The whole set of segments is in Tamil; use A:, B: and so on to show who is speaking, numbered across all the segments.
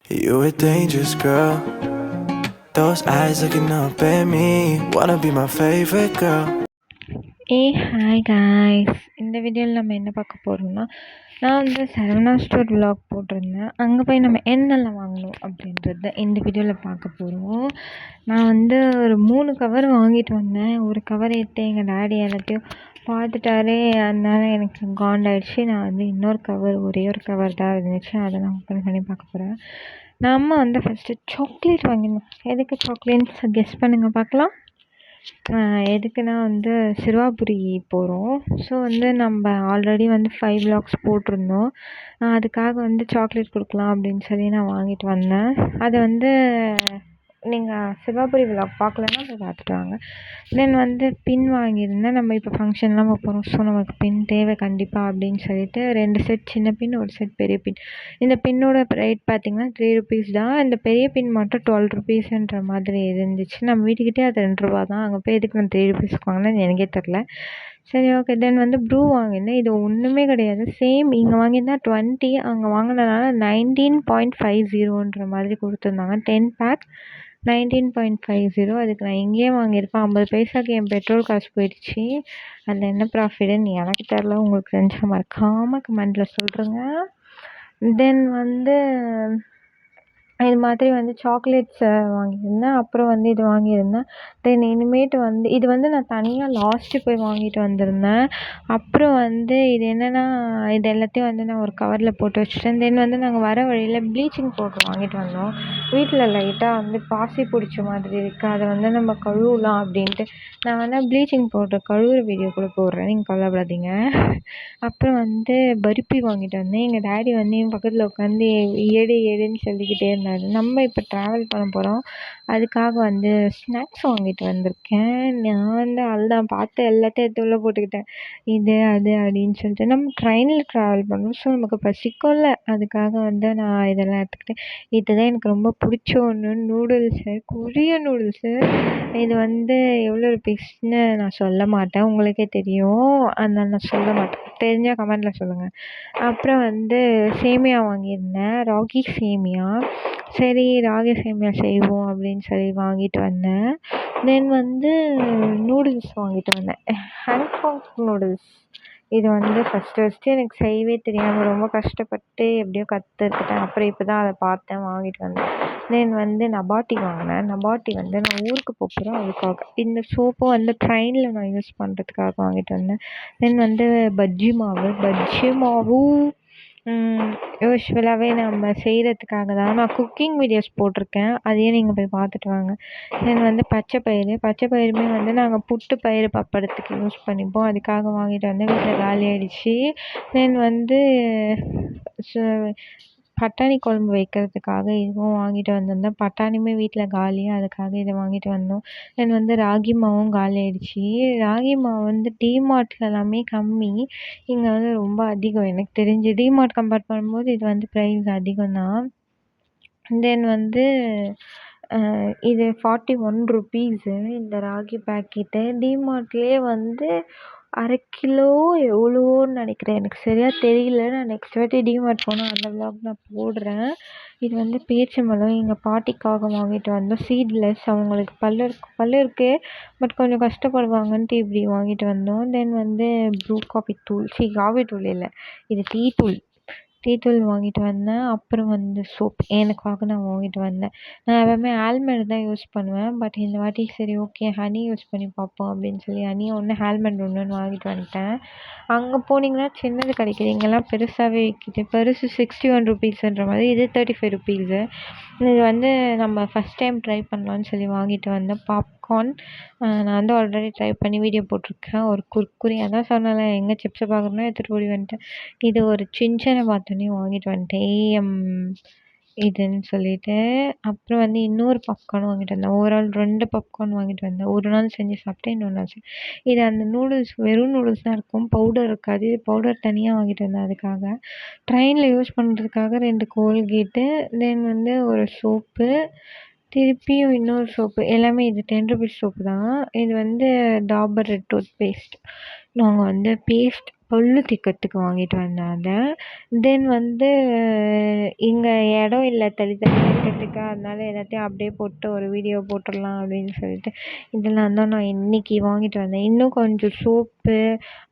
A: You a dangerous girl. Those eyes looking up at me. Wanna be my favorite girl.
B: Hi guys, இந்த வீடியோவில் நம்ம என்ன பார்க்க போகிறோம்னா, நான் வந்து சரவணா ஸ்டோர் விலாக் போட்டிருந்தேன். அங்கே போய் நம்ம என்னெல்லாம் வாங்கணும் அப்படின்றத இந்த வீடியோவில் பார்க்க போகிறோம். நான் வந்து ஒரு 3 கவர் வாங்கிட்டு வந்தேன். ஒரு கவர் எடுத்து எங்கள் டேடி எல்லாத்தையும் பார்த்துட்டாரு, அதனால எனக்கு காண்டாயிடுச்சு. நான் வந்து இன்னொரு கவர், ஒரே ஒரு கவர் தான் இருந்துச்சு, அதை நான் ஓப்பன் பண்ணி பார்க்க போகிறேன். நம்ம வந்து ஃபஸ்ட்டு சாக்லேட் வாங்கிடணும். எதுக்கு சாக்லேட்ஸ் கெஸ் பண்ணுங்கள் பார்க்கலாம். எதுக்குன்னா வந்து சிறுவாபுரி போகிறோம். ஸோ வந்து நம்ம ஆல்ரெடி வந்து 5 விலாக்ஸ் போட்டிருந்தோம். அதுக்காக வந்து சாக்லேட் கொடுக்கலாம் அப்படின்னு சொல்லி நான் வாங்கிட்டு வந்தேன். அதை வந்து நீங்கள் சிறுவாபுரி விலாக் பார்க்கலன்னா போய் பார்த்துட்டு வாங்க. தென் வந்து பின் வாங்கியிருந்தேன். நம்ம இப்போ ஃபங்க்ஷன்லாம் போகிறோம், ஸோ நமக்கு பின் தேவை கண்டிப்பாக அப்படின்னு சொல்லிட்டு 2 செட் சின்ன பின், ஒரு செட் பெரிய பின். இந்த பின்னோட ரேட் பார்த்திங்கன்னா 3 ருபீஸ் தான். இந்த பெரிய பின் மட்டும் 12 ருபீஸ்ன்ற மாதிரி இருந்துச்சு. நம்ம வீட்டுக்கிட்டே அது 2 ரூபா தான். அங்கே போய் எதுக்கு நான் 3 ருபீஸ்க்கு வாங்கினேன்னு எனக்கே தெரில. சரி, ஓகே. தென் வந்து ப்ரூ வாங்கியிருந்தேன். இது ஒன்றுமே கிடையாது, சேம் இங்கே வாங்கியிருந்தா 20, அங்கே வாங்கினதுனால 19.50ன்ற மாதிரி கொடுத்துருந்தாங்க. 10 பேக் 19.50. அதுக்கு நான் இங்கேயே வாங்கியிருப்பேன். 50 பைசாக்கு என் பெட்ரோல் காசு போயிடுச்சு. அதில் என்ன ப்ராஃபிட்டுன்னு எனக்கு தெரில. உங்களுக்கு தெரிஞ்சால் மறக்காமல் கமெண்டில் சொல்கிறேங்க. தென் வந்து இது மாதிரி வந்து சாக்லேட்ஸ் வாங்கியிருந்தேன். அப்புறம் வந்து இது வாங்கியிருந்தேன். தென் இனிமேட்டு வந்து இது வந்து நான் தனியாக லாஸ்ட்டு போய் வாங்கிட்டு வந்திருந்தேன். அப்புறம் வந்து இது என்னென்னா, இது எல்லாத்தையும் வந்து நான் ஒரு கவரில் போட்டு வச்சுட்டேன். தென் வந்து நாங்கள் வர வழியில் ப்ளீச்சிங் பவுடர் வாங்கிட்டு வந்தோம். வீட்டில் லைட்டாக வந்து பாசி பிடிச்ச மாதிரி இருக்குது, அதை வந்து நம்ம கழுவலாம் அப்படின்ட்டு. நான் வந்து ப்ளீச்சிங் பவுடர் கழுவுற வீடியோ கூட போடுறேன், நீங்கள் கவலைப்படாதீங்க. அப்புறம் வந்து பருப்பி வாங்கிட்டு வந்தேன். எங்கள் டேடி வந்து என் பக்கத்தில் உட்காந்து எடு எடுன்னு சொல்லிக்கிட்டே இருந்தார். நம்ம இப்போ ட்ராவல் பண்ண போகிறோம், அதுக்காக வந்து ஸ்நாக்ஸ் வாங்கிட்டு வந்திருக்கேன். நான் வந்து அதுதான் பார்த்து எல்லாத்தையும் எடுத்து உள்ளே போட்டுக்கிட்டேன், இது அது அப்படின்னு சொல்லிட்டு. நம்ம ட்ரெயினில் ட்ராவல் பண்ணுறோம், ஸோ நமக்கு பசிக்கும்ல, அதுக்காக வந்து நான் இதெல்லாம் எடுத்துக்கிட்டேன். இதுதான் எனக்கு ரொம்ப பிடிச்ச ஒன்று, நூடுல்ஸு, கொரியன் நூடுல்ஸு. இது வந்து எவ்வளோ ருபீஸ்ன்னு நான் சொல்ல மாட்டேன், உங்களுக்கே தெரியும், அதனால நான் சொல்ல மாட்டேன். தெரிஞ்சால் கமெண்டில் சொல்லுங்கள். அப்புறம் வந்து சேமியா வாங்கியிருந்தேன், ராகி சேமியா. சரி, ராகி சேமியா செய்வோம் அப்படின்னு சொல்லி வாங்கிட்டு வந்தேன். தென் வந்து நூடுல்ஸ் வாங்கிட்டு வந்தேன், ஹாங்காங் நூடுல்ஸ். இது வந்து ஃபஸ்ட்டு எனக்கு செய்யவே தெரியாமல் ரொம்ப கஷ்டப்பட்டு எப்படியோ கற்றுக்கிட்டேன். அப்புறம் இப்போ தான் அதை பார்த்தேன், வாங்கிட்டு வந்தேன். தென் வந்து நபாட்டி வாங்கினேன். நபாட்டி வந்து நான் ஊருக்கு போகிறேன், அதுக்காக. இந்த சோப்பும் வந்து ட்ரெயினில் நான் யூஸ் பண்ணுறதுக்காக வாங்கிட்டு வந்தேன். தென் வந்து பஜ்ஜி மாவு யூஸ்வலாகவே நம்ம செய்கிறதுக்காக தான் நான் குக்கிங் வீடியோஸ் போட்டிருக்கேன், அதையே நீங்கள் போய் பார்த்துட்டு வாங்க. தென் வந்து பச்சை பயிறுமே வந்து நாங்கள் புட்டு பயிறு பப்படத்துக்கு யூஸ் பண்ணிப்போம், அதுக்காக வாங்கிட்டு வந்து வீட்டில் காலி ஆகிடுச்சு. தென் வந்து பட்டாணி குழம்பு வைக்கிறதுக்காக இதுவும் வாங்கிட்டு வந்திருந்தேன். பட்டாணியுமே வீட்டில் காலி, அதுக்காக இதை வாங்கிட்டு வந்தோம். தென் வந்து ராகி மாவும் காலி ஆகிடுச்சி. ராகி மாவு வந்து டிமார்ட்டில் எல்லாமே கம்மி, இங்கே வந்து ரொம்ப அதிகம். எனக்கு தெரிஞ்சு டிமார்ட் கம்பேர் பண்ணும்போது இது வந்து ப்ரைஸ் அதிகம் தான். தென் வந்து இது 41 ருபீஸு இந்த ராகி பேக்கெட்டு. டிமார்ட்லேயே வந்து 1/2 கிலோ எவ்வளோன்னு நினைக்கிறேன், எனக்கு சரியாக தெரியல. நான் நெக்ஸ்ட் வாட்டி டிமார்ட் போனால் அந்த விலாக் நான் போடுறேன். இது வந்து பேரிச்சம்பழம் எங்கள் பாட்டிக்காக வாங்கிட்டு வந்தோம், சீட்லெஸ். அவங்களுக்கு பல்லு இருக்குது, பட் கொஞ்சம் கஷ்டப்படுவாங்கன்ட்டு இப்படி வாங்கிட்டு வந்தோம். தென் வந்து ப்ரூ காஃபி தூள் இல்லை, இது டீ தூள் வாங்கிட்டு வந்தேன். அப்புறம் வந்து சோப் எனக்காக நான் வாங்கிட்டு வந்தேன். நான் எப்பவுமே ஆல்மண்ட் தான் யூஸ் பண்ணுவேன், பட் இந்த வாட்டி சரி ஓகே ஹனி யூஸ் பண்ணி பார்ப்போம் அப்படின்னு சொல்லி ஹனி ஒன்று, ஆல்மண்ட் ஒன்றுன்னு வாங்கிட்டு வந்துட்டேன். அங்கே போனீங்கன்னா சின்னது கிடைக்கிது, இங்கெல்லாம் பெருசாகவே விற்கிது. பெருசு 61 ருபீஸ்ன்ற மாதிரி, இது 35 ருபீஸு. இது வந்து நம்ம ஃபஸ்ட் டைம் ட்ரை பண்ணலான்னு சொல்லி வாங்கிட்டு வந்தேன். பாப்கார்ன் நான் வந்து ஆல்ரெடி ட்ரை பண்ணி வீடியோ போட்டிருக்கேன். ஒரு குர்குரி, அதான் சொன்னேன்ல, எங்கே சிப்ஸை பார்க்கணுன்னா எடுத்துகிட்டு ஓடி வந்துட்டேன். இது ஒரு சின்சனை பார்த்தோன்னே வாங்கிட்டு வந்துட்டேன், ஏஎம் இதுன்னு சொல்லிட்டு. அப்புறம் வந்து இன்னொரு பாப்கார்ன் வாங்கிட்டு வந்தேன். ஓவரால் 2 பாப்கார்ன் வாங்கிட்டு வந்தேன். ஒரு நாள் செஞ்சு சாப்பிட்டேன், இன்னொரு நாள் இது அந்த நூடுல்ஸ் வெறும் நூடுல்ஸ் தான் இருக்கும், பவுடர் இருக்காது. இது பவுடர் தனியாக வாங்கிட்டு வந்தேன். அதுக்காக ட்ரெயினில் யூஸ் பண்ணுறதுக்காக 2 கோல்கேட்டு, தென் வந்து ஒரு சோப்பு, திருப்பியும் இன்னொரு சோப்பு. எல்லாமே இது 10 ருபீஸ் சோப்பு தான். இது வந்து டாபர் ரெட் டூத் பேஸ்ட். நாங்கள் வந்து பேஸ்ட் பல்லு தேய்க்கிறதுக்கு வாங்கிட்டு வந்தேன் அத. தென் வந்து இங்கே இடம் இல்லை தள்ளி தள்ளி வைக்கிறதுக்கு, அதனால எல்லாத்தையும் அப்படியே போட்டு ஒரு வீடியோ போட்டுடலாம் அப்படின்னு சொல்லிட்டு இதெல்லாம் தான் நான் இன்னைக்கு வாங்கிட்டு வந்தேன். இன்னும் கொஞ்சம் சோப்பு,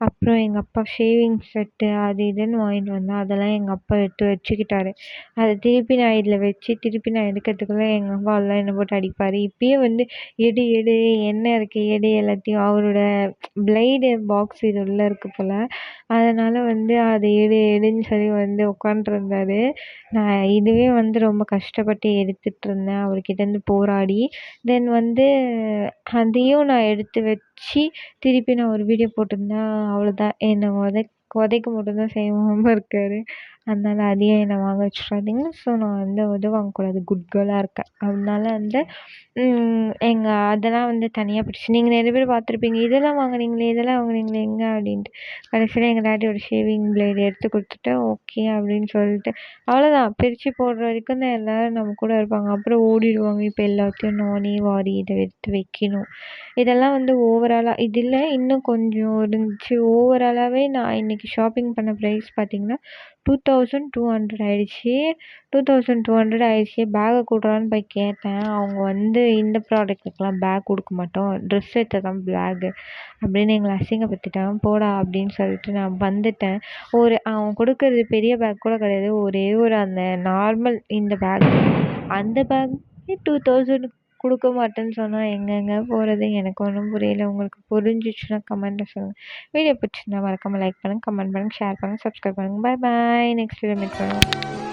B: அப்புறம் எங்கள் அப்பா ஷேவிங் செட்டு அது இதுன்னு வாங்கிட்டு வந்தேன். அதெல்லாம் எங்கள் அப்பா எடுத்து வச்சுக்கிட்டாரு. அதை திருப்பி நான் இதில் வச்சு திருப்பி நான் எடுக்கிறதுக்குள்ளே எங்கள் அப்பா எல்லாம் என்னை போட்டு அடிப்பார். இப்பயே வந்து எடு எடு என்ன இருக்குது எடு எல்லாத்தையும். அவரோட பிளைடு பாக்ஸ் இது உள்ளே இருக்கு போல், அதனால் வந்து அதை எடு எடுன்னு சொல்லி வந்து உட்காண்ட்ருந்தாரு. நான் இதுவே வந்து ரொம்ப கஷ்டப்பட்டு எடுத்துகிட்ருந்தேன் அவர்கிட்டேருந்து போராடி. தென் வந்து அதையும் நான் எடுத்து வச்சு திருப்பி நான் ஒரு வீடியோ போட்டிருந்தேன். அவ்வளோதான், என்னை உதைக்க மட்டும்தான் செய்யாம இருக்கார். அதனால் அதையும் என்னை வாங்க வச்சுடாதீங்க. ஸோ நான் வந்து உத வாங்கக்கூடாது, குட் கேர்ளாக இருக்கேன். அதனால வந்து அதெல்லாம் வந்து தனியாக பிரித்து நீங்கள் நிறைய பேர் பார்த்துருப்பீங்க, இதெல்லாம் வாங்குனீங்களே இதெல்லாம் வாங்குனீங்களே எங்கே அப்படின்ட்டு. கடைசியில் எங்கள் டாடியோட ஷேவிங் பிளேடு எடுத்து கொடுத்துட்டு ஓகே அப்படின்னு சொல்லிட்டு அவ்வளோதான். பிரித்து போடுற வரைக்கும் தான் எல்லோரும் நம்ம கூட இருப்பாங்க, அப்புறம் ஓடிடுவாங்க. இப்போ எல்லாத்தையும் நானே வாரி இதை எடுத்து வைக்கணும். இதெல்லாம் வந்து ஓவராலாக இதில் இன்னும் கொஞ்சம் இருந்துச்சு. ஓவராலாகவே நான் இன்றைக்கி ஷாப்பிங் பண்ண ப்ரைஸ் பார்த்திங்கன்னா 2200 ஆயிடுச்சு. 2200 ஆயிடுச்சு. பேக்கை கொடுறான்னு போய் கேட்டேன். அவங்க வந்து இந்த ப்ராடக்ட்டுக்கெலாம் பேக் கொடுக்க மாட்டோம், ட்ரெஸ் எடுத்தால் தான் பேக்கு அப்படின்னு எங்களை அசிங்கப்படுத்திட்டான். போடா அப்படின்னு சொல்லிட்டு நான் வந்துட்டேன். அவன் கொடுக்கறது பெரிய பேக் கூட கிடையாது, ஒரே ஒரு அந்த நார்மல் இந்த பேக். அந்த பேக் 2000 கொடுக்க மாட்டேன்னு சொன்னால் எங்கெங்க போகிறது? எனக்கு ஒன்றும் புரியல. உங்களுக்கு புரிஞ்சிச்சுன்னா கமெண்ட்டில் சொல்லுங்கள். வீடியோ பிடிச்சிருந்தா மறக்காமல் லைக் பண்ணுங்கள், கமெண்ட் பண்ணுங்கள், ஷேர் பண்ணுங்கள், சப்ஸ்கிரைப் பண்ணுங்கள். பாய் பாய். நெக்ஸ்ட் வீடியோ மீட் பண்ணுவோம்.